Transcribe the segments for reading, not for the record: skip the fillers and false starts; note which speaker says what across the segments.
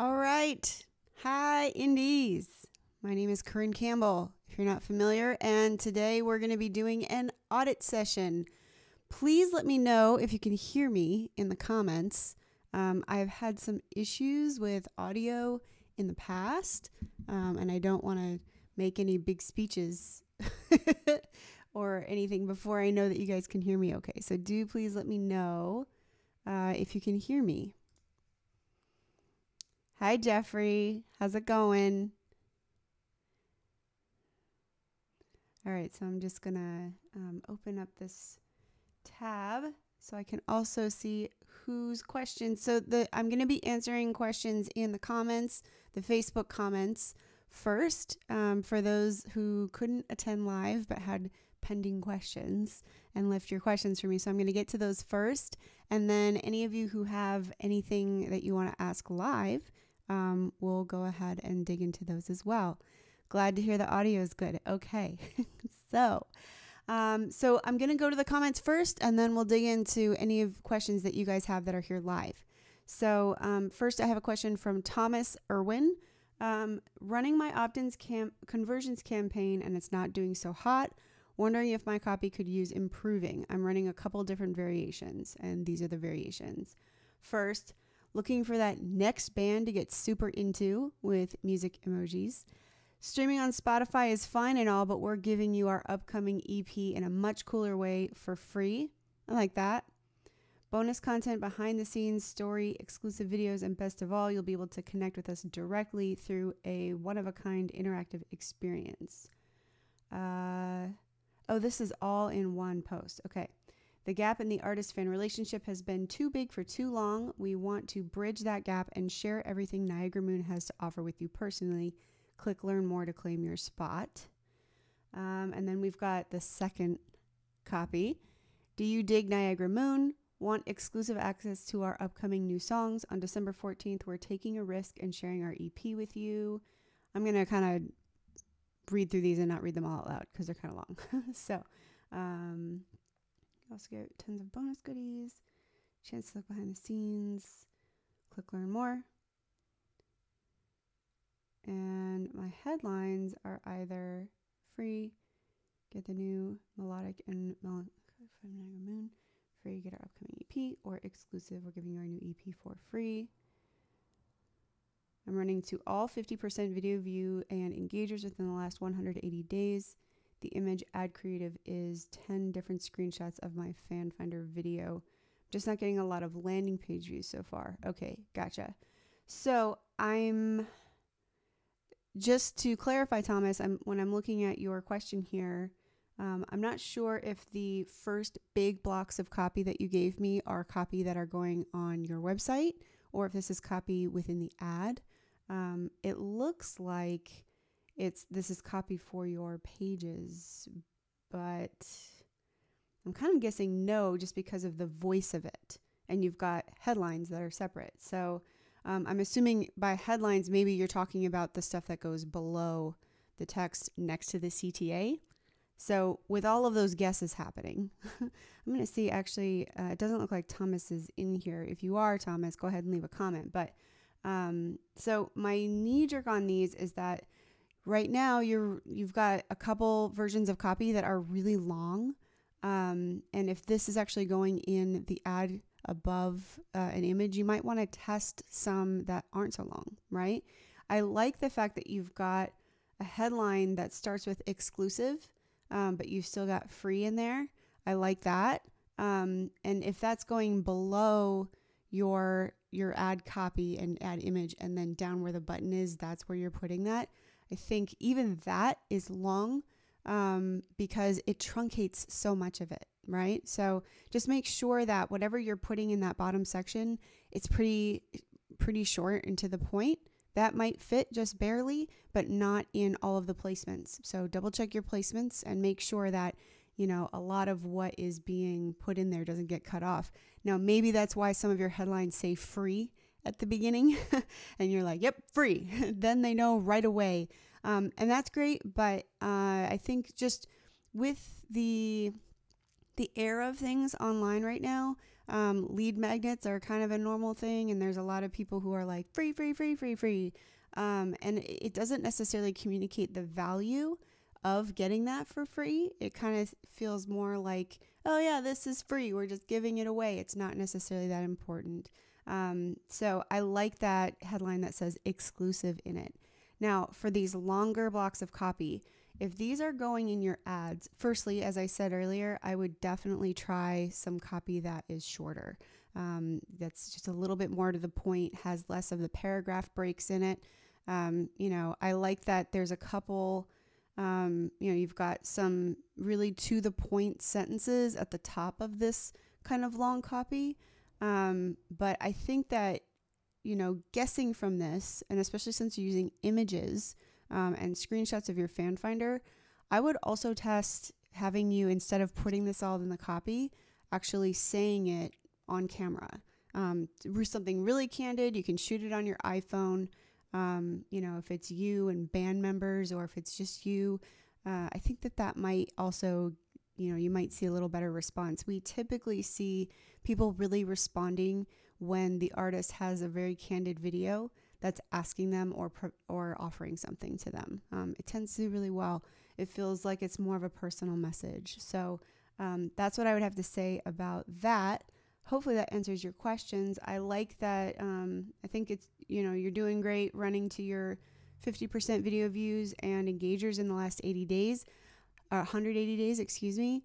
Speaker 1: All right. Hi, Indies. My name is Corrin Campbell, if you're not familiar, and today we're going to be doing an audit session. Please let me know if you can hear me in the comments. I've had some issues with audio in the past, and I don't want to make any big speeches or anything before I know that you guys can hear me okay. So do please let me know if you can hear me. Hi, Jeffrey. How's it going? All right, so I'm just going to open up this tab so I can also see whose questions. So I'm going to be answering questions in the comments, the Facebook comments first, for those who couldn't attend live but had pending questions and left your questions for me. So I'm going to get to those first. And then any of you who have anything that you want to ask live, we'll go ahead and dig into those as well. Glad to hear the audio is good. Okay. So I'm going to go to the comments first, and then we'll dig into any of questions that you guys have that are here live. So first I have a question from Thomas Irwin. Running my opt-ins conversions campaign, and it's not doing so hot. Wondering if my copy could use improving. I'm running a couple different variations, and these are the variations. First, looking for that next band to get super into with music emojis. Streaming on Spotify is fine and all, but we're giving you our upcoming EP in a much cooler way for free. I like that. Bonus content, behind the scenes, story, exclusive videos, and best of all, you'll be able to connect with us directly through a one-of-a-kind interactive experience. This is all in one post. Okay. The gap in the artist-fan relationship has been too big for too long. We want to bridge that gap and share everything Niagara Moon has to offer with you personally. Click Learn More to claim your spot. And then we've got the second copy. Do you dig Niagara Moon? Want exclusive access to our upcoming new songs? On December 14th, we're taking a risk and sharing our EP with you. I'm going to kind of read through these and not read them all out loud because they're kind of long. So, you also get tons of bonus goodies, chance to look behind the scenes, click Learn More. And my headlines are either free, get the new melodic and from Niagara Moon, free, get our upcoming EP, or exclusive, we're giving you our new EP for free. I'm running to all 50% video view and engagers within the last 180 days. The image ad creative is 10 different screenshots of my fan finder video. Just not getting a lot of landing page views so far. Okay, gotcha. So just to clarify, Thomas, when I'm looking at your question here, I'm not sure if the first big blocks of copy that you gave me are copy that are going on your website, or if this is copy within the ad. It looks like this is copy for your pages, but I'm kind of guessing no, just because of the voice of it. And you've got headlines that are separate. So I'm assuming by headlines, maybe you're talking about the stuff that goes below the text next to the CTA. So with all of those guesses happening, I'm going to see, actually, it doesn't look like Thomas is in here. If you are, Thomas, go ahead and leave a comment. But so my knee jerk on these is that right now you've got a couple versions of copy that are really long. And if this is actually going in the ad above an image, you might want to test some that aren't so long, right? I like the fact that you've got a headline that starts with exclusive, but you've still got free in there. I like that. And if that's going below your ad copy and ad image, and then down where the button is, that's where you're putting that. I think even that is long, because it truncates so much of it, right? So just make sure that whatever you're putting in that bottom section, it's pretty short and to the point. That might fit just barely, but not in all of the placements. So double check your placements and make sure that, a lot of what is being put in there doesn't get cut off. Now, maybe that's why some of your headlines say free at the beginning and you're like, yep, free. Then they know right away. And that's great. But I think just with the era of things online right now, Lead magnets are kind of a normal thing, and there's a lot of people who are like free, free, free, free, free. And it doesn't necessarily communicate the value of getting that for free. It kind of feels more like, oh yeah, this is free, we're just giving it away. It's not necessarily that important. So I like that headline that says exclusive in it. Now, for these longer blocks of copy, if these are going in your ads, firstly, as I said earlier, I would definitely try some copy that is shorter. That's just a little bit more to the point, has less of the paragraph breaks in it. I like that there's a couple, you've got some really to the point sentences at the top of this kind of long copy. But I think that, guessing from this, and especially since you're using images and screenshots of your fan finder, I would also test having you, instead of putting this all in the copy, actually saying it on camera. Something really candid. You can shoot it on your iPhone. If it's you and band members, or if it's just you, I think that might also, you might see a little better response. We typically see people really responding when the artist has a very candid video that's asking them or offering something to them. It tends to do really well. It feels like it's more of a personal message. So that's what I would have to say about that. Hopefully that answers your questions. I like that. I think it's, you're doing great running to your 50% video views and engagers in the last 80 days, 180 days, excuse me.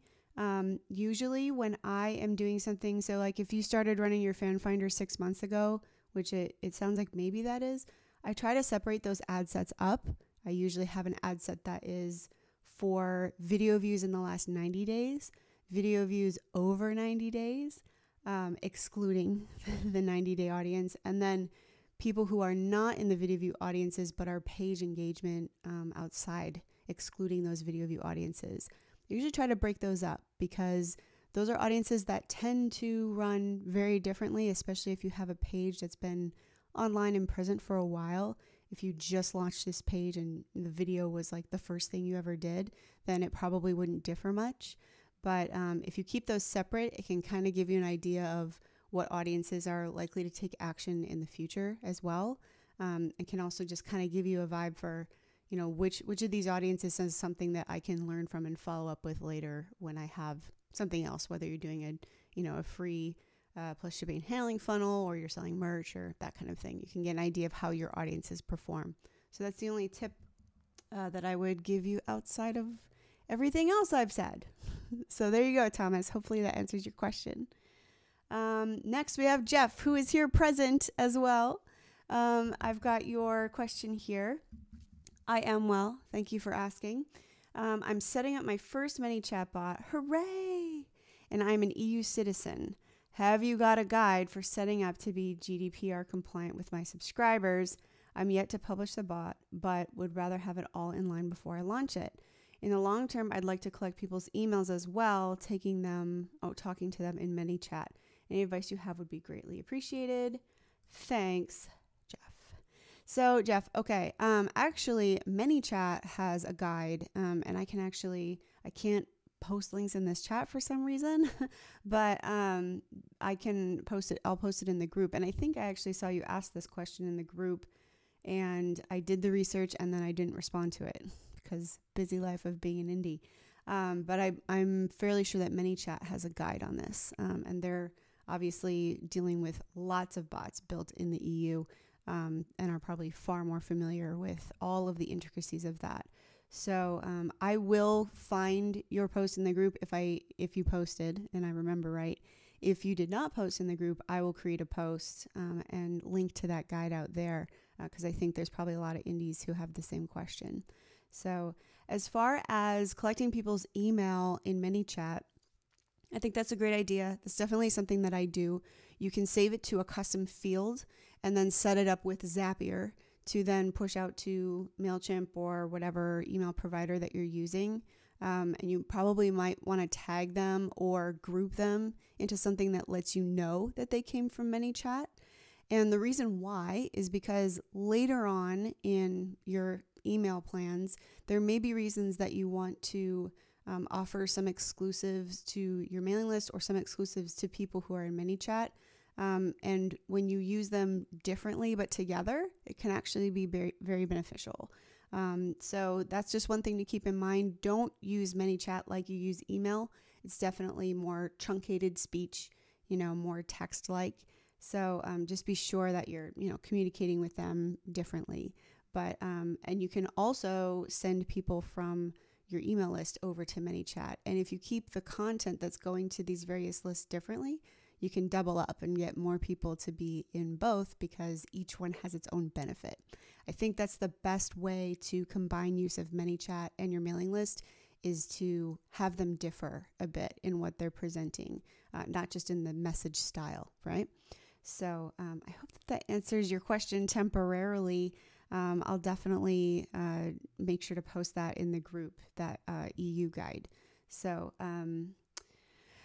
Speaker 1: Usually when I am doing something, so like if you started running your fan finder 6 months ago, which it sounds like maybe that is, I try to separate those ad sets up. I usually have an ad set that is for video views in the last 90 days, video views over 90 days, excluding the 90-day audience, and then people who are not in the video view audiences but are page engagement outside, excluding those video view audiences. I usually try to break those up because those are audiences that tend to run very differently, especially if you have a page that's been online and present for a while. If you just launched this page and the video was like the first thing you ever did, then it probably wouldn't differ much. But if you keep those separate, it can kind of give you an idea of what audiences are likely to take action in the future as well. It can also just kind of give you a vibe for, which of these audiences is something that I can learn from and follow up with later when I have something else, whether you're doing a free plus shipping and handling funnel, or you're selling merch or that kind of thing. You can get an idea of how your audiences perform. So that's the only tip that I would give you outside of everything else I've said. So there you go, Thomas. Hopefully that answers your question. Next we have Jeff, who is here present as well. I've got your question here. I am well. Thank you for asking. I'm setting up my first ManyChat bot. Hooray! And I'm an EU citizen. Have you got a guide for setting up to be GDPR compliant with my subscribers? I'm yet to publish the bot, but would rather have it all in line before I launch it. In the long term, I'd like to collect people's emails as well, talking to them in ManyChat. Any advice you have would be greatly appreciated. Thanks, Jeff. So Jeff, okay. Actually ManyChat has a guide, and I can't post links in this chat for some reason, but I can post it. I'll post it in the group. And I think I actually saw you ask this question in the group, and I did the research and then I didn't respond to it because busy life of being an indie. But I'm fairly sure that ManyChat has a guide on this, and they're obviously dealing with lots of bots built in the EU, and are probably far more familiar with all of the intricacies of that. So I will find your post in the group if you posted, and I remember right. If you did not post in the group, I will create a post and link to that guide out there, because I think there's probably a lot of indies who have the same question. So as far as collecting people's email in ManyChat, I think that's a great idea. That's definitely something that I do. You can save it to a custom field and then set it up with Zapier to then push out to MailChimp or whatever email provider that you're using. And you probably might want to tag them or group them into something that lets you know that they came from ManyChat. And the reason why is because later on in your email plans, there may be reasons that you want to offer some exclusives to your mailing list or some exclusives to people who are in ManyChat. And when you use them differently but together, it can actually be very, very beneficial. So that's just one thing to keep in mind. Don't use ManyChat like you use email. It's definitely more truncated speech, more text-like. So just be sure that you're, communicating with them differently. But and you can also send people from your email list over to ManyChat. And if you keep the content that's going to these various lists differently, you can double up and get more people to be in both because each one has its own benefit. I think that's the best way to combine use of ManyChat and your mailing list is to have them differ a bit in what they're presenting, not just in the message style, right? So I hope that answers your question temporarily. I'll definitely make sure to post that in the group, that EU guide. So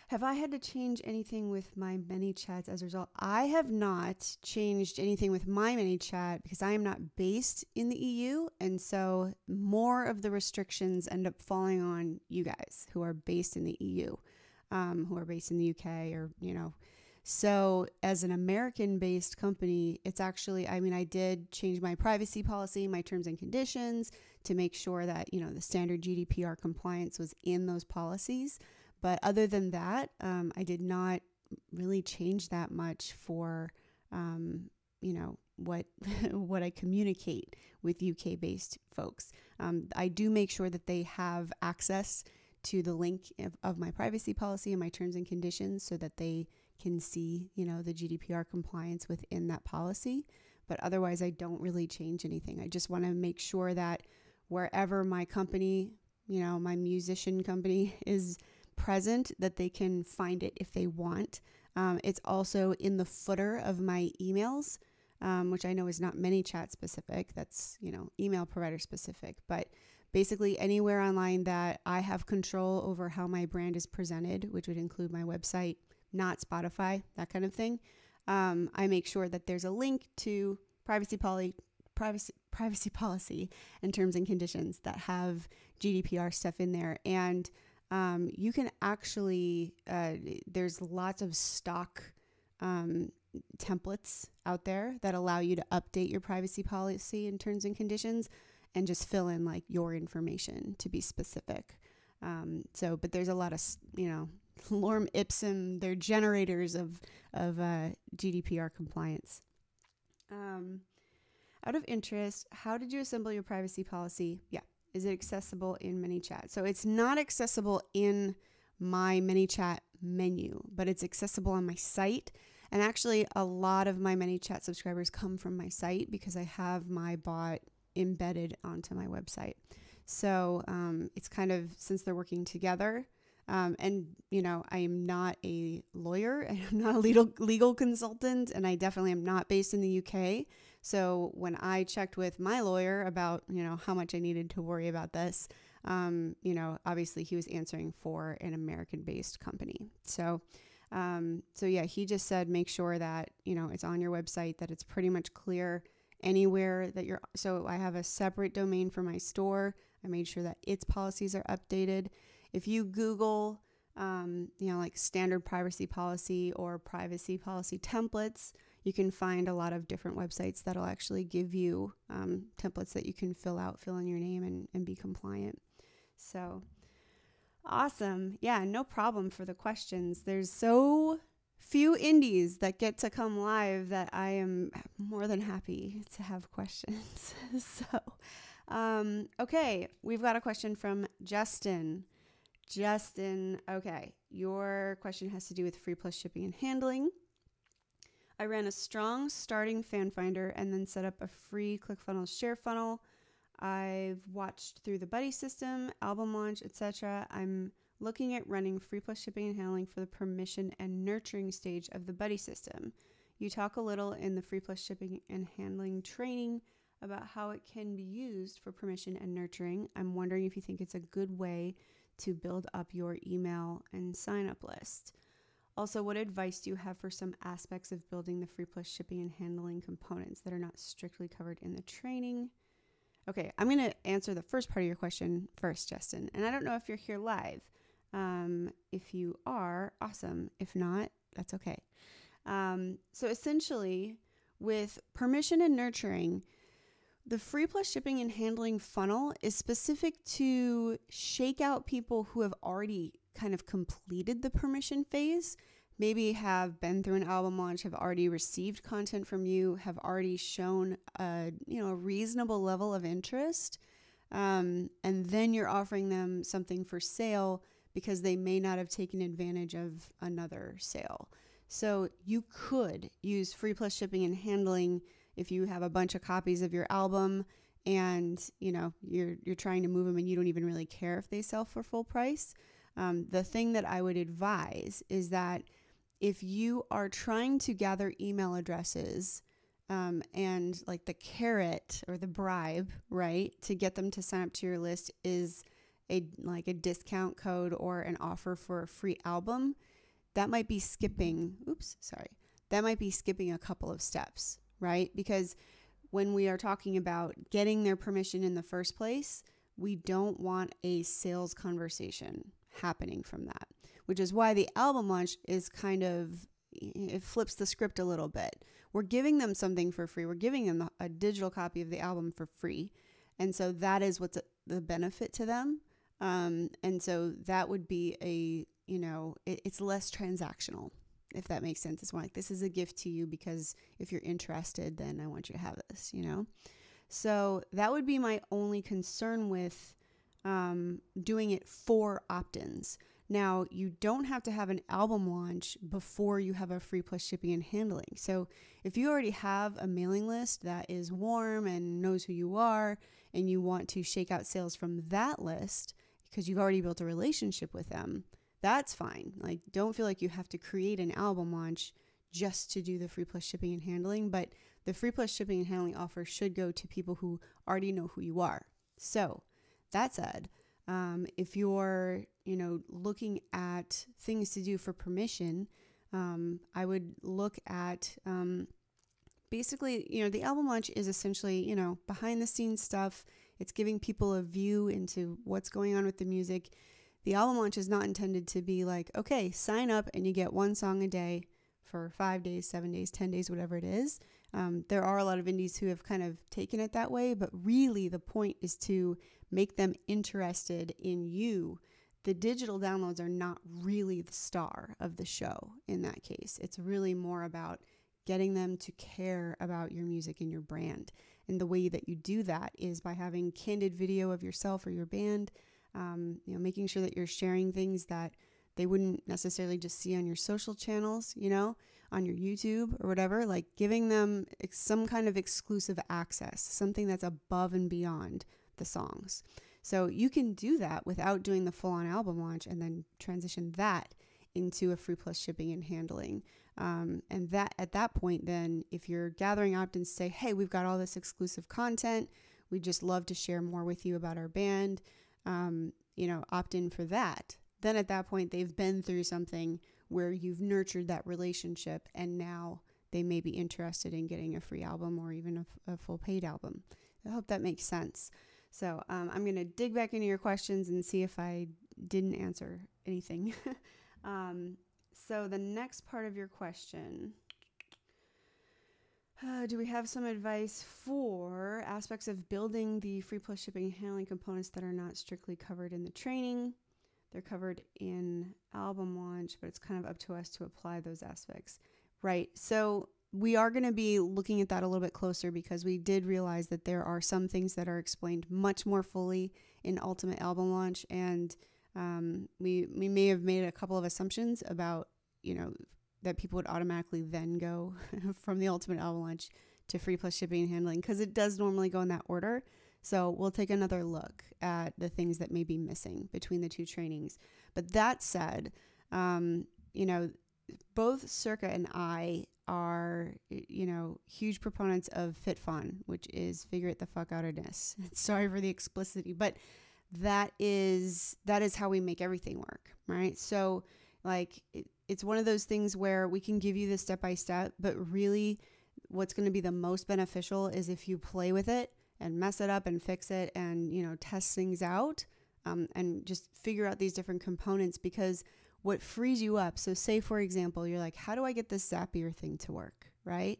Speaker 1: have I had to change anything with my ManyChats as a result? I have not changed anything with my ManyChat because I am not based in the EU. And so more of the restrictions end up falling on you guys who are based in the EU, who are based in the UK or, So as an American-based company, it's actually, I did change my privacy policy, my terms and conditions to make sure that, the standard GDPR compliance was in those policies. But other than that, I did not really change that much for, what what I communicate with UK-based folks. I do make sure that they have access to the link of my privacy policy and my terms and conditions so that they can see, the GDPR compliance within that policy. But otherwise, I don't really change anything. I just want to make sure that wherever my company, my musician company is present, that they can find it if they want. It's also in the footer of my emails, which I know is not ManyChat specific. That's, email provider specific. But basically anywhere online that I have control over how my brand is presented, which would include my website, not Spotify, that kind of thing. I make sure that there's a link to privacy policy and terms and conditions that have GDPR stuff in there. And you can actually, there's lots of stock templates out there that allow you to update your privacy policy and terms and conditions and just fill in like your information to be specific. But there's a lot of, lorem ipsum, they're generators of GDPR compliance. Out of interest, how did you assemble your privacy policy? Yeah. Is it accessible in ManyChat? So it's not accessible in my ManyChat menu, but it's accessible on my site. And actually, a lot of my ManyChat subscribers come from my site because I have my bot embedded onto my website. So it's kind of, since they're working together, and, I am not a lawyer, I'm not a legal consultant, and I definitely am not based in the UK. So when I checked with my lawyer about, how much I needed to worry about this, obviously he was answering for an American-based company. So yeah, he just said, make sure that, it's on your website, that it's pretty much clear anywhere that so I have a separate domain for my store. I made sure that its policies are updated. If you Google, like standard privacy policy or privacy policy templates, you can find a lot of different websites that'll actually give you templates that you can fill in your name and be compliant. So awesome. Yeah, no problem for the questions. There's so few indies that get to come live that I am more than happy to have questions. Okay, we've got a question from Justin. Okay, your question has to do with free plus shipping and handling. I ran a strong starting fan finder and then set up a free ClickFunnels share funnel. I've watched through the buddy system, album launch, etc. I'm looking at running free plus shipping and handling for the permission and nurturing stage of the buddy system. You talk a little in the free plus shipping and handling training about how it can be used for permission and nurturing. I'm wondering if you think it's a good way to build up your email and sign up list. Also, what advice do you have for some aspects of building the free plus shipping and handling components that are not strictly covered in the training? Okay, I'm going to answer the first part of your question first, Justin. And I don't know if you're here live. If you are, awesome. If not, that's okay. So essentially, with permission and nurturing, the free plus shipping and handling funnel is specific to shake out people who have already kind of completed the permission phase, maybe have been through an album launch, have already received content from you, have already shown a reasonable level of interest, and then you're offering them something for sale because they may not have taken advantage of another sale. So you could use free plus shipping and handling if you have a bunch of copies of your album and you're trying to move them and you don't even really care if they sell for full price. The thing that I would advise is that if you are trying to gather email addresses and like the carrot or the bribe, right, to get them to sign up to your list is a discount code or an offer for a free album, that might be skipping a couple of steps, right? Because when we are talking about getting their permission in the first place, we don't want a sales conversation happening from that, which is why the album launch is it flips the script a little bit. We're giving them something for free. We're giving them a digital copy of the album for free. And so that is what's the benefit to them. And so that would be it's less transactional, if that makes sense. It's more like, this is a gift to you because if you're interested, then I want you to have this, So that would be my only concern with doing it for opt-ins. Now, you don't have to have an album launch before you have a free plus shipping and handling. So if you already have a mailing list that is warm and knows who you are, and you want to shake out sales from that list because you've already built a relationship with them, that's fine. Like, don't feel like you have to create an album launch just to do the free plus shipping and handling, but the free plus shipping and handling offer should go to people who already know who you are. So that said, if you're, looking at things to do for permission, I would look at, basically, the album launch is essentially, behind the scenes stuff. It's giving people a view into what's going on with the music. The album launch is not intended to be like, okay, sign up and you get one song a day for 5 days, 7 days, 10 days, whatever it is. There are a lot of indies who have kind of taken it that way, but really the point is to make them interested in you. The digital downloads are not really the star of the show in that case. It's really more about getting them to care about your music and your brand. And the way that you do that is by having candid video of yourself or your band, making sure that you're sharing things that they wouldn't necessarily just see on your social channels, on your YouTube or whatever, like giving them some kind of exclusive access, something that's above and beyond the songs. So you can do that without doing the full-on album launch and then transition that into a free plus shipping and handling. And that at that point, then if you're gathering opt-ins, say, hey, we've got all this exclusive content. We'd just love to share more with you about our band. Opt in for that. Then at that point, they've been through something where you've nurtured that relationship and now they may be interested in getting a free album or even a full paid album. I hope that makes sense. So I'm going to dig back into your questions and see if I didn't answer anything. So the next part of your question, do we have some advice for aspects of building the free plus shipping and handling components that are not strictly covered in the training? They're covered in album launch, but it's kind of up to us to apply those aspects. Right. So we are going to be looking at that a little bit closer because we did realize that there are some things that are explained much more fully in Ultimate Album Launch. And we may have made a couple of assumptions about, that people would automatically then go from the Ultimate Album Launch to free plus shipping and handling because it does normally go in that order. So we'll take another look at the things that may be missing between the two trainings. But that said, both Circa and I are, huge proponents of FitFun, which is figure it the fuck outness. Sorry for the explicitity, but that is how we make everything work, right? So it's one of those things where we can give you the step by step, but really what's going to be the most beneficial is if you play with it and mess it up and fix it and, test things out, and just figure out these different components, because what frees you up. So say, for example, you're like, how do I get this Zapier thing to work? Right?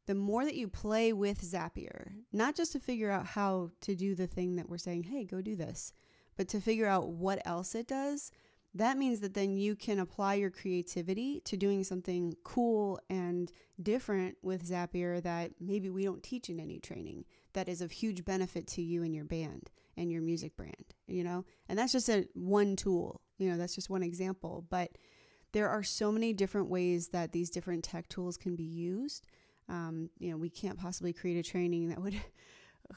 Speaker 1: The more that you play with Zapier, not just to figure out how to do the thing that we're saying, hey, go do this, but to figure out what else it does, that means that then you can apply your creativity to doing something cool and different with Zapier that maybe we don't teach in any training, that is of huge benefit to you and your band and your music brand, and that's just one tool, that's just one example. But there are so many different ways that these different tech tools can be used. We can't possibly create a training that would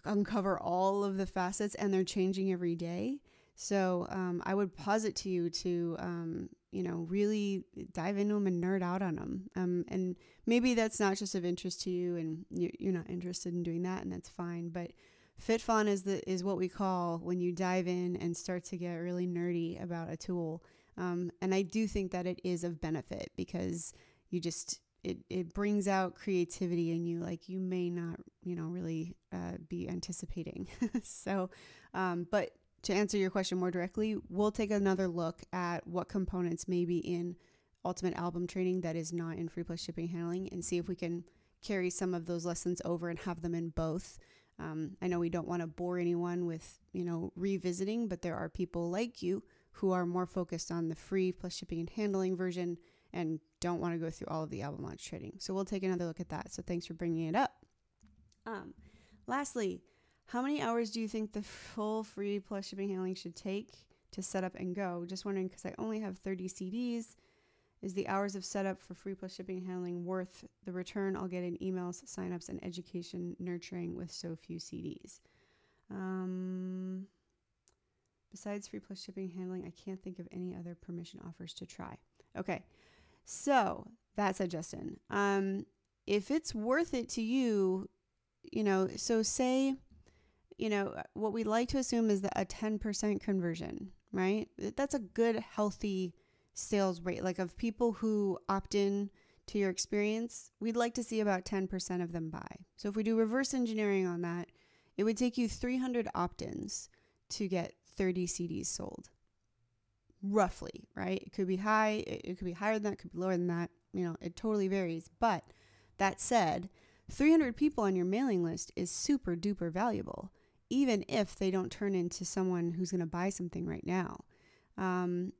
Speaker 1: uncover all of the facets, and they're changing every day. So I would posit to you to, really dive into them and nerd out on them. And maybe that's not just of interest to you, and you're not interested in doing that, and that's fine. But fit fun is what we call when you dive in and start to get really nerdy about a tool. And I do think that it is of benefit, because you just, it brings out creativity in you like you may not, really be anticipating. So, but to answer your question more directly, we'll take another look at what components may be in Ultimate Album Training that is not in Free Plus Shipping Handling, and see if we can carry some of those lessons over and have them in both. I know we don't want to bore anyone with, revisiting, but there are people like you who are more focused on the Free Plus Shipping and Handling version and don't want to go through all of the album launch training. So we'll take another look at that. So thanks for bringing it up. Lastly, how many hours do you think the full Free Plus Shipping Handling should take to set up and go? Just wondering, because I only have 30 CDs. Is the hours of setup for Free Plus Shipping and Handling worth the return I'll get in emails, signups, and education nurturing with so few CDs? Besides Free Plus Shipping and Handling, I can't think of any other permission offers to try. Okay, so that said, Justin, if it's worth it to you, so say, what we like to assume is that a 10% conversion, right? That's a good, healthy sales rate. Like, of people who opt in to your experience, we'd like to see about 10% of them buy. So if we do reverse engineering on that, it would take you 300 opt-ins to get 30 CDs sold. Roughly, right? It could be high, it could be higher than that, it could be lower than that. It totally varies. But that said, 300 people on your mailing list is super duper valuable, even if they don't turn into someone who's going to buy something right now.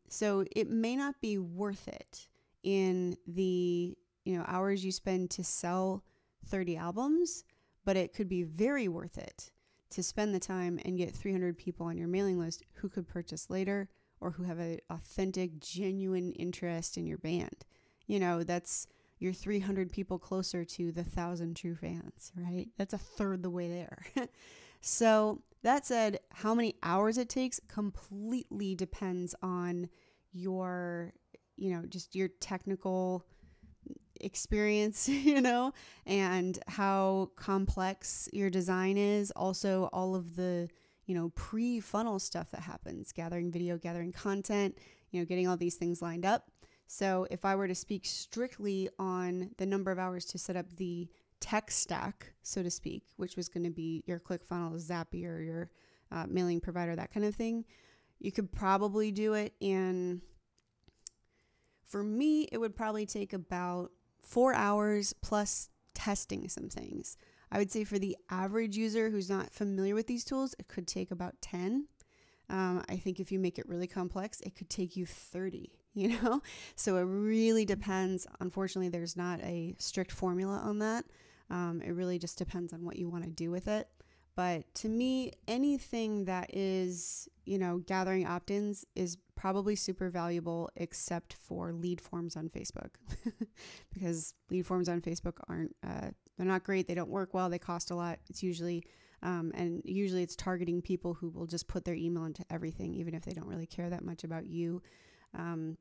Speaker 1: So it may not be worth it in the, hours you spend to sell 30 albums, but it could be very worth it to spend the time and get 300 people on your mailing list who could purchase later, or who have an authentic, genuine interest in your band. That's your 300 people closer to the 1,000 true fans, right? That's a third the way there. So that said, how many hours it takes completely depends on your, just your technical experience, and how complex your design is. Also, all of the, pre-funnel stuff that happens, gathering video, gathering content, getting all these things lined up. So if I were to speak strictly on the number of hours to set up the tech stack, so to speak, which was going to be your ClickFunnels, Zapier, your mailing provider, that kind of thing, you could probably do it in, for me, it would probably take about 4 hours plus testing some things. I would say for the average user who's not familiar with these tools, it could take about 10. I think if you make it really complex, it could take you 30, So it really depends. Unfortunately, there's not a strict formula on that. It really just depends on what you want to do with it. But to me, anything that is, gathering opt-ins is probably super valuable, except for lead forms on Facebook, because lead forms on Facebook aren't, they're not great. They don't work well. They cost a lot. It's usually, and usually it's targeting people who will just put their email into everything, even if they don't really care that much about you.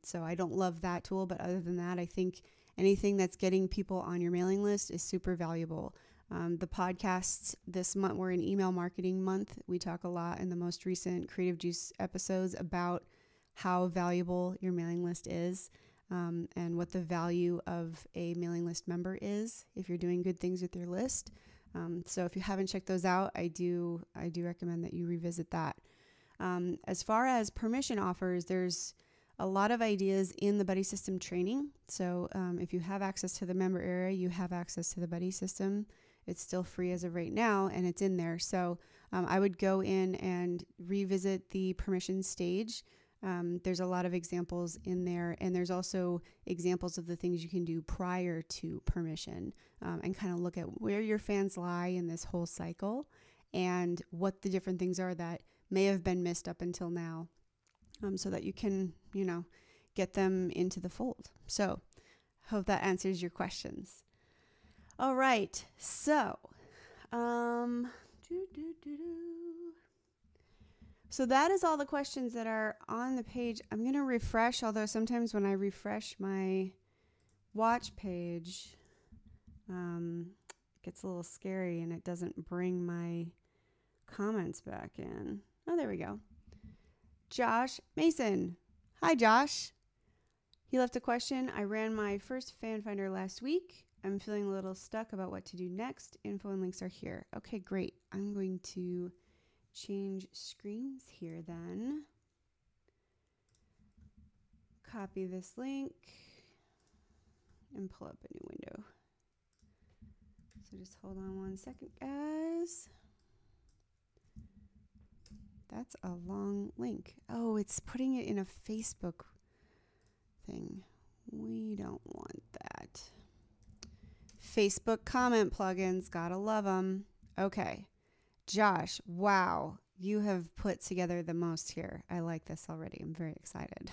Speaker 1: So I don't love that tool, but other than that, I think anything that's getting people on your mailing list is super valuable. The podcasts this month, we're in email marketing month. We talk a lot in the most recent Creative Juice episodes about how valuable your mailing list is, and what the value of a mailing list member is if you're doing good things with your list. So if you haven't checked those out, I do recommend that you revisit that. As far as permission offers, there's a lot of ideas in the buddy system training. So if you have access to the member area, you have access to the buddy system. It's still free as of right now, and it's in there. So I would go in and revisit the permission stage. There's a lot of examples in there, and there's also examples of the things you can do prior to permission, and kind of look at where your fans lie in this whole cycle and what the different things are that may have been missed up until now, so that you can, get them into the fold. So hope that answers your questions. All right. So, so that is all the questions that are on the page. I'm going to refresh, although sometimes when I refresh my watch page, it gets a little scary and it doesn't bring my comments back in. Oh, there we go. Josh Mason. Hi, Josh. He left a question. I ran my first fan finder last week. I'm feeling a little stuck about what to do next. Info and links are here. Okay, great. I'm going to change screens here then. Copy this link and pull up a new window. So just hold on one second, guys. That's a long link. Oh, it's putting it in a Facebook thing. We don't want that. Facebook comment plugins, gotta love them. Okay. Josh, wow, you have put together the most here. I like this already. I'm very excited.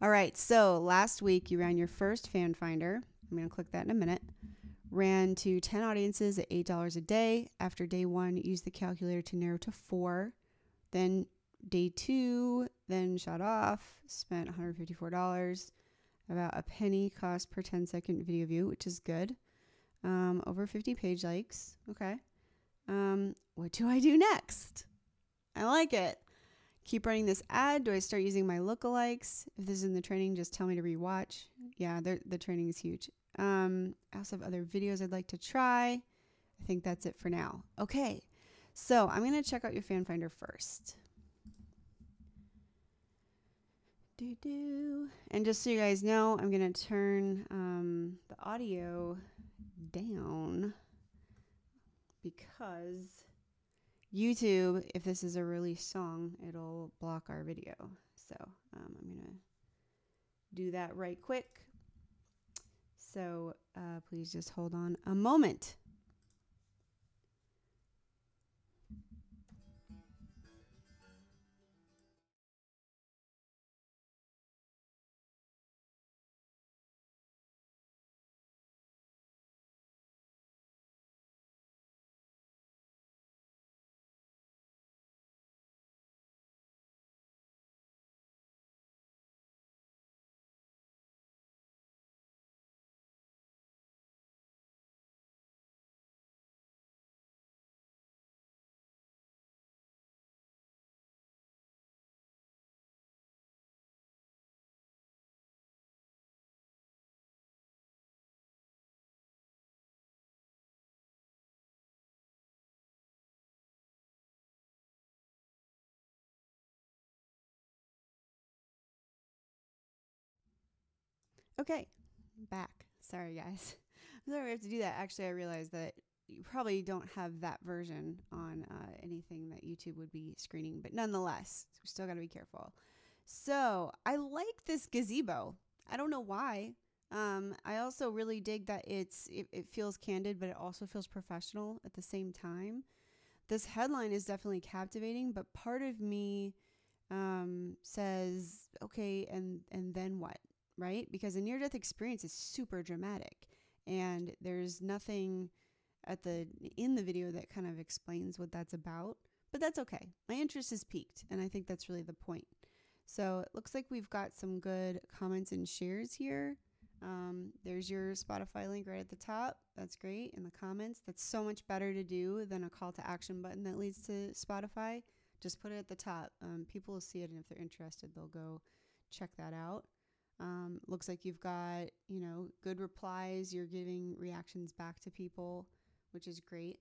Speaker 1: All right, so last week you ran your first fan finder. I'm going to click that in a minute. Ran to 10 audiences at $8 a day. After day 1, used the calculator to narrow to 4. Then day 2, then shut off, spent $154. About a penny cost per 10-second video view, which is good. Over 50 page likes. Okay. What do I do next? I like it. Keep running this ad. Do I start using my lookalikes? If this is in the training, just tell me to rewatch. Yeah, the training is huge. I also have other videos I'd like to try. I think that's it for now. Okay, so I'm going to check out your fan finder first. And just so you guys know, I'm going to turn the audio down because YouTube, if this is a released song, it'll block our video. So I'm going to do that right quick. So please just hold on a moment. Okay, back. Sorry, guys. I'm sorry we have to do that. Actually, I realized that you probably don't have that version on anything that YouTube would be screening, but nonetheless, we still got to be careful. So I like this gazebo. I don't know why. I also really dig that it feels candid, but it also feels professional at the same time. This headline is definitely captivating, but part of me says, okay, and then what? Right? Because a near-death experience is super dramatic, and there's nothing in the video that kind of explains what that's about, but that's okay. My interest is piqued, and I think that's really the point. So it looks like we've got some good comments and shares here. There's your Spotify link right at the top. That's great. In the comments, that's so much better to do than a call to action button that leads to Spotify. Just put it at the top. People will see it, and if they're interested, they'll go check that out. Looks like you've got, good replies. You're giving reactions back to people, which is great.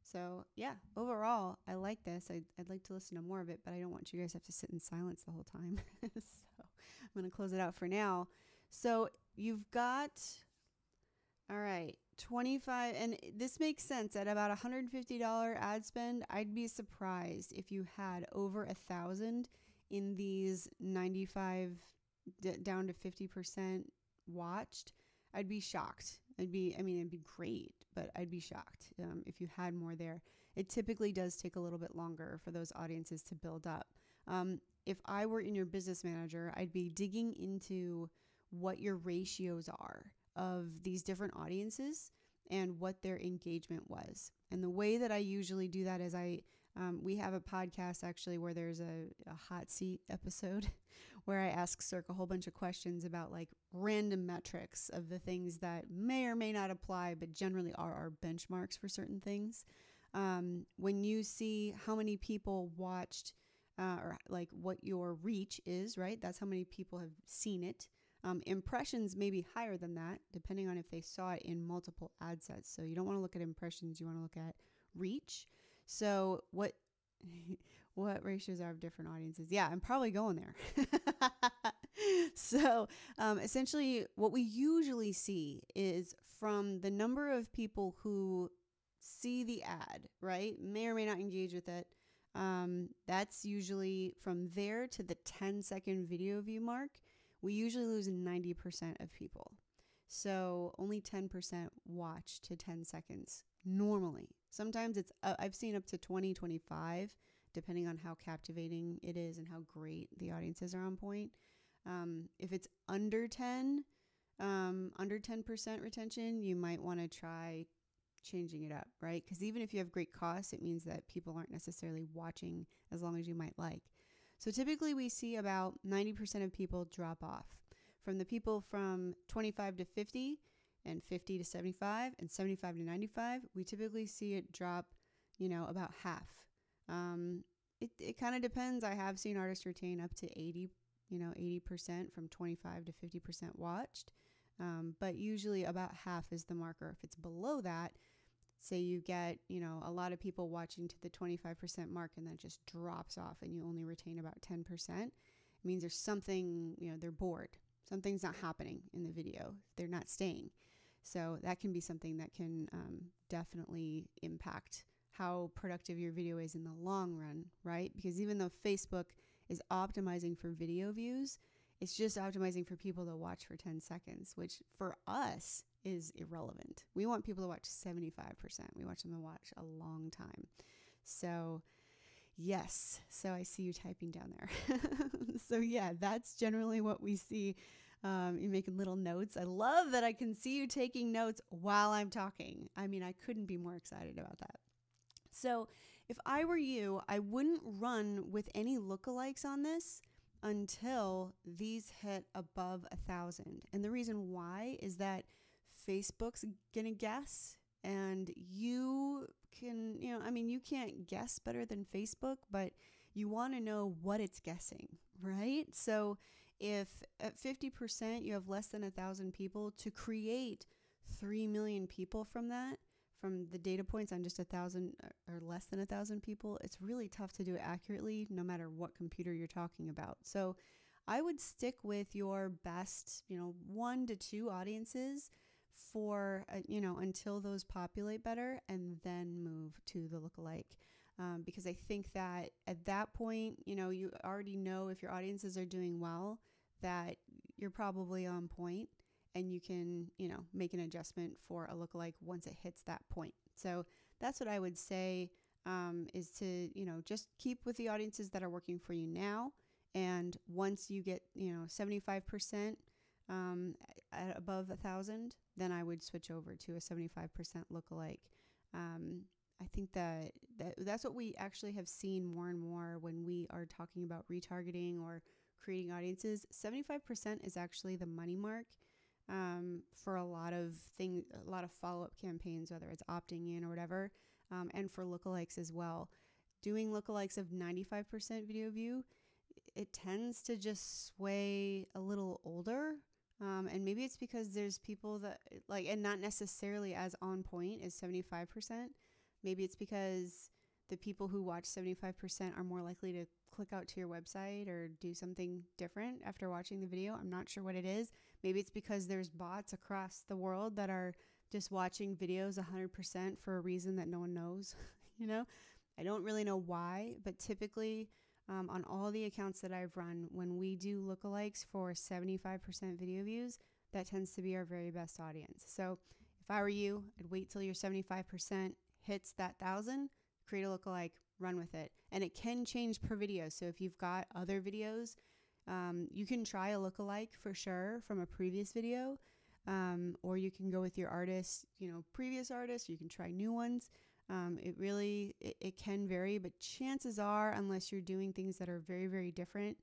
Speaker 1: So yeah, overall, I like this. I'd like to listen to more of it, but I don't want you guys to have to sit in silence the whole time. So I'm going to close it out for now. So you've got, all right, 25, and this makes sense. At about $150 ad spend, I'd be surprised if you had over 1,000 in these 95 down to 50% watched. I'd be shocked. It'd be great, but I'd be shocked if you had more there. It typically does take a little bit longer for those audiences to build up. If I were in your business manager, I'd be digging into what your ratios are of these different audiences and what their engagement was. And the way that I usually do that is we have a podcast actually where there's a hot seat episode where I ask Cirque a whole bunch of questions about like random metrics of the things that may or may not apply, but generally are our benchmarks for certain things. When you see how many people watched or like what your reach is, right? That's how many people have seen it. Impressions may be higher than that, depending on if they saw it in multiple ad sets. So you don't want to look at impressions, you want to look at reach. So what ratios are of different audiences? Yeah, I'm probably going there. So essentially what we usually see is from the number of people who see the ad, right? May or may not engage with it. That's usually from there to the 10-second video view mark. We usually lose 90% of people. So only 10% watch to 10 seconds normally. Sometimes it's, I've seen up to 20, 25, depending on how captivating it is and how great the audiences are on point. If it's under 10% retention, you might want to try changing it up, right? Because even if you have great costs, it means that people aren't necessarily watching as long as you might like. So typically we see about 90% of people drop off. From the people from 25 to 50 and 50 to 75 and 75 to 95, we typically see it drop, about half. It kind of depends. I have seen artists retain up to 80% from 25 to 50% watched. But usually about half is the marker. If it's below that, say you get, a lot of people watching to the 25% mark and then it just drops off and you only retain about 10%, it means there's something, they're bored. Something's not happening in the video. They're not staying. So that can be something that can definitely impact how productive your video is in the long run, right? Because even though Facebook is optimizing for video views, it's just optimizing for people to watch for 10 seconds, which for us is irrelevant. We want people to watch 75%. We want them to watch a long time. So yes. So I see you typing down there. So yeah, that's generally what we see. You're making little notes. I love that I can see you taking notes while I'm talking. I mean, I couldn't be more excited about that. So if I were you, I wouldn't run with any lookalikes on this until these hit above 1,000. And the reason why is that Facebook's gonna guess, and you can, you can't guess better than Facebook, but you want to know what it's guessing, right? So if at 50% you have less than 1,000 people, to create 3 million people from the data points on just 1,000 or less than 1,000 people, it's really tough to do it accurately no matter what computer you're talking about. So I would stick with your best, 1 to 2 audiences for, until those populate better, and then move to the lookalike. Because I think that at that point, you already know if your audiences are doing well, that you're probably on point, and you can, make an adjustment for a lookalike once it hits that point. So that's what I would say, is to, just keep with the audiences that are working for you now. And once you get, 75%, at above 1,000, then I would switch over to a 75% lookalike. I think that's what we actually have seen more and more when we are talking about retargeting or creating audiences. 75% is actually the money mark for a lot of things, a lot of follow-up campaigns, whether it's opting in or whatever, and for lookalikes as well. Doing lookalikes of 95% video view, it tends to just sway a little older. And maybe it's because there's people that like, and not necessarily as on point as 75%. Maybe it's because the people who watch 75% are more likely to click out to your website or do something different after watching the video. I'm not sure what it is. Maybe it's because there's bots across the world that are just watching videos 100% for a reason that no one knows. I don't really know why, but typically on all the accounts that I've run, when we do lookalikes for 75% video views, that tends to be our very best audience. So if I were you, I'd wait till your 75% hits that 1,000, create a lookalike, run with it. And it can change per video. So if you've got other videos, you can try a lookalike for sure from a previous video, or you can go with your artist, previous artists. You can try new ones. It can vary, but chances are, unless you're doing things that are very, very different,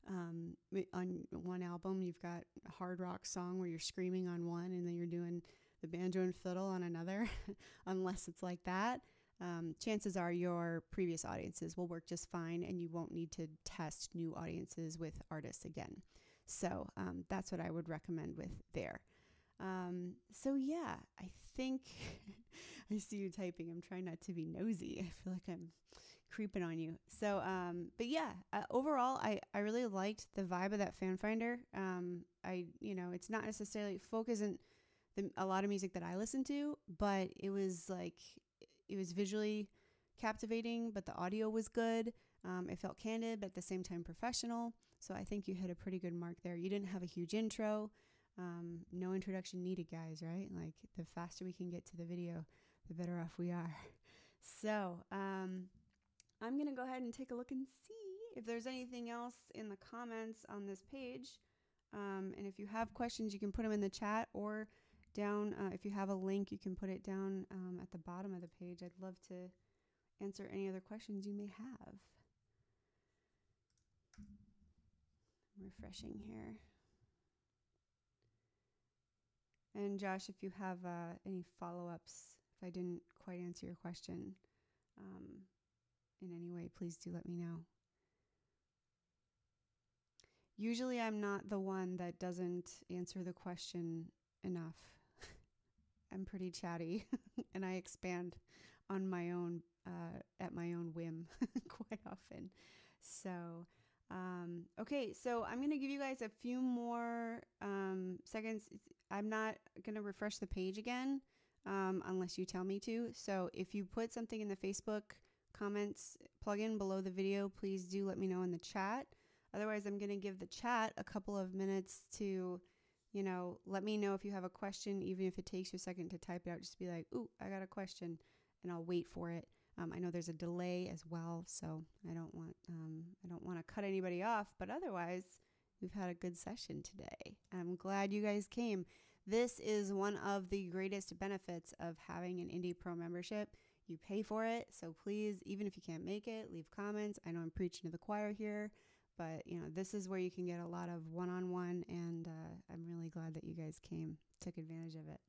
Speaker 1: on one album, you've got a hard rock song where you're screaming on one and then you're doing the banjo and fiddle on another, unless it's like that. Chances are your previous audiences will work just fine and you won't need to test new audiences with artists again. So that's what I would recommend with there. So yeah, I think I see you typing. I'm trying not to be nosy. I feel like I'm creeping on you. So, but yeah, overall, I really liked the vibe of that fan finder. It's not necessarily folk isn't a lot of music that I listen to, but it was visually captivating, but the audio was good. It felt candid, but at the same time professional. So I think you hit a pretty good mark there. You didn't have a huge intro. No introduction needed, guys, right? Like the faster we can get to the video, the better off we are. So I'm going to go ahead and take a look and see if there's anything else in the comments on this page. And if you have questions, you can put them in the chat or down. If you have a link, you can put it down at the bottom of the page. I'd love to answer any other questions you may have. I'm refreshing here. And Josh, if you have any follow-ups, if I didn't quite answer your question in any way, please do let me know. Usually I'm not the one that doesn't answer the question enough. I'm pretty chatty and I expand on my own, at my own whim quite often. So, okay, so I'm going to give you guys a few more seconds. I'm not going to refresh the page again unless you tell me to. So if you put something in the Facebook comments plugin below the video, please do let me know in the chat. Otherwise, I'm going to give the chat a couple of minutes to, let me know if you have a question, even if it takes you a second to type it out. Just be like, ooh, I got a question, and I'll wait for it. I know there's a delay as well, so I don't want to cut anybody off. But otherwise, we've had a good session today. I'm glad you guys came. This is one of the greatest benefits of having an Indie Pro membership. You pay for it, so please, even if you can't make it, leave comments. I know I'm preaching to the choir here, but this is where you can get a lot of one-on-one, and I'm really glad that you guys came, took advantage of it.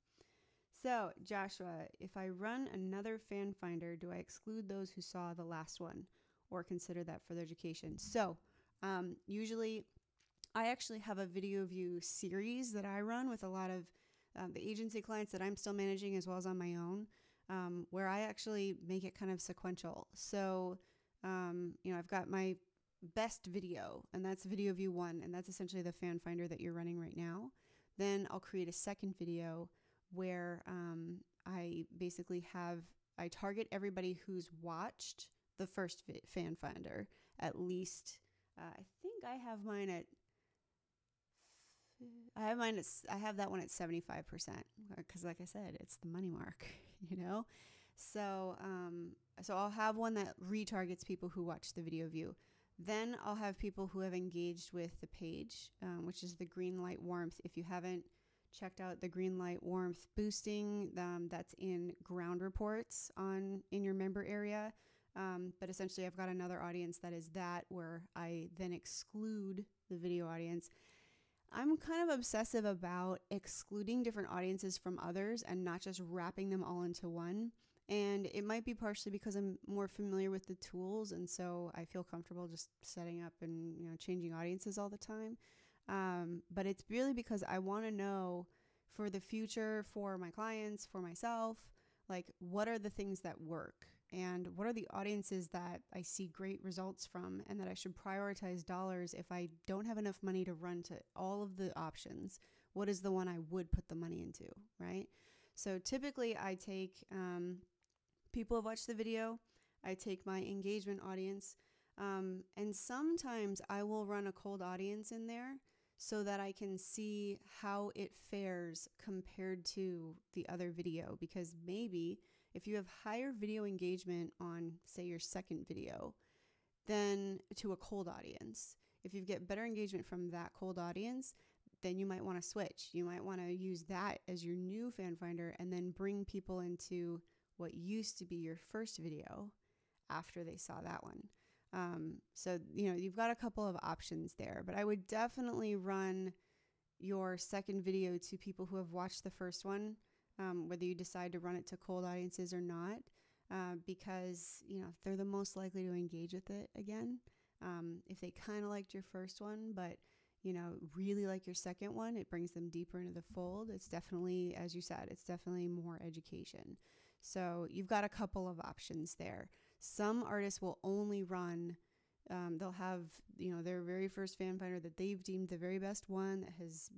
Speaker 1: So, Joshua, if I run another fan finder, do I exclude those who saw the last one or consider that for their education? So, usually I actually have a video view series that I run with a lot of the agency clients that I'm still managing as well as on my own, where I actually make it kind of sequential. So, I've got my best video, and that's video view 1, and that's essentially the fan finder that you're running right now. Then I'll create a second video where I basically I target everybody who's watched the first fan finder at least. I think I have mine at. I have that one at 75% because, like I said, it's the money mark, So, so I'll have one that retargets people who watch the video view. Then I'll have people who have engaged with the page, which is the green light warmth. If you haven't checked out the green light warmth boosting, that's in ground reports in your member area. But essentially I've got another audience that is that where I then exclude the video audience. I'm kind of obsessive about excluding different audiences from others and not just wrapping them all into one. And it might be partially because I'm more familiar with the tools, and so I feel comfortable just setting up and changing audiences all the time. But it's really because I want to know for the future, for my clients, for myself, like what are the things that work and what are the audiences that I see great results from and that I should prioritize dollars if I don't have enough money to run to all of the options. What is the one I would put the money into, right? So typically I take people who have watched the video, I take my engagement audience, and sometimes I will run a cold audience in there so that I can see how it fares compared to the other video. Because maybe if you have higher video engagement on, say, your second video, then to a cold audience, if you get better engagement from that cold audience, then you might want to switch. You might want to use that as your new fan finder and then bring people into what used to be your first video after they saw that one. So, you've got a couple of options there, but I would definitely run your second video to people who have watched the first one, whether you decide to run it to cold audiences or not, because, they're the most likely to engage with it again. If they kind of liked your first one, but, really like your second one, it brings them deeper into the fold. It's definitely, as you said, it's definitely more education. So you've got a couple of options there. Some artists will only run, they'll have, their very first fan finder that they've deemed the very best one that has,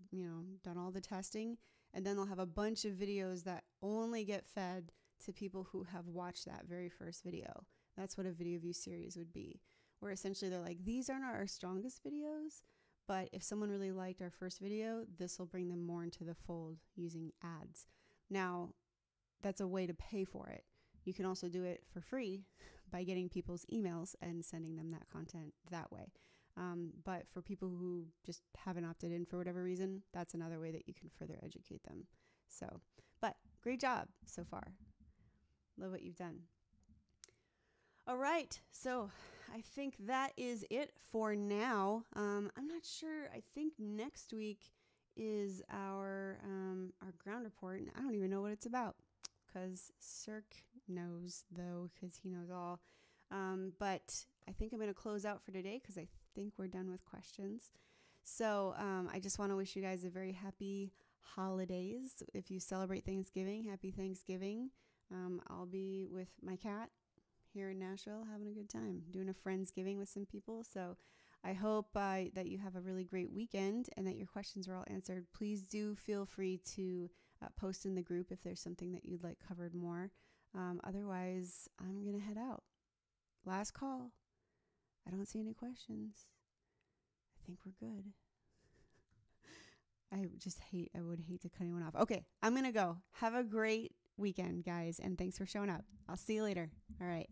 Speaker 1: done all the testing. And then they'll have a bunch of videos that only get fed to people who have watched that very first video. That's what a video view series would be, where essentially they're like, these aren't our strongest videos, but if someone really liked our first video, this will bring them more into the fold using ads. Now, that's a way to pay for it. You can also do it for free by getting people's emails and sending them that content that way. But for people who just haven't opted in for whatever reason, that's another way that you can further educate them. So, but great job so far. Love what you've done. All right. So I think that is it for now. I'm not sure. I think next week is our ground report, and I don't even know what it's about. Because Cirque knows, though, because he knows all. But I think I'm going to close out for today because I think we're done with questions. So I just want to wish you guys a very happy holidays. If you celebrate Thanksgiving, happy Thanksgiving. I'll be with my cat here in Nashville having a good time, doing a Friendsgiving with some people. So I hope that you have a really great weekend and that your questions are all answered. Please do feel free to post in the group if there's something that you'd like covered more. Otherwise, I'm going to head out. Last call. I don't see any questions. I think we're good. I would hate to cut anyone off. Okay, I'm going to go. Have a great weekend, guys, and thanks for showing up. I'll see you later. All right.